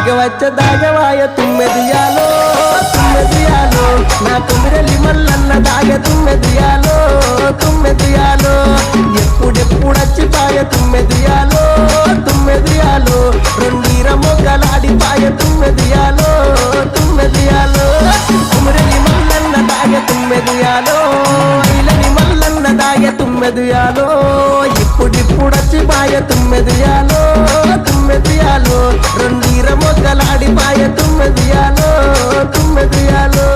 దాగవాయ తుమ్మెదియాలో తుమ్మెదియాలో నా తుమ్మిరెల్లి మల్లన్న దాగ తుమ్మెదియాలో తుమ్మెదియాలో ఎప్పుడెప్పుడచ్చిపాయ తుమ్మెదియాలో తుమ్మెదియాలో రెండీర మొగ్గలాడిపాయ తుమ్మెదియాలో తుమ్మెదియాలో తుమ్మిరెల్లి మల్లన్న దాగ తుమ్మెదియాలో ఇలని మల్లన్న దాగ తుమ్మెదియాలో ఇప్పుడిప్పుడచ్చిపాయ తుమ్మెదియాలో తుమ్మెదియాలో రెండీర మొగ్గలాడిపాయ తుమ్మెదియాలో తుమ్మెదియాలో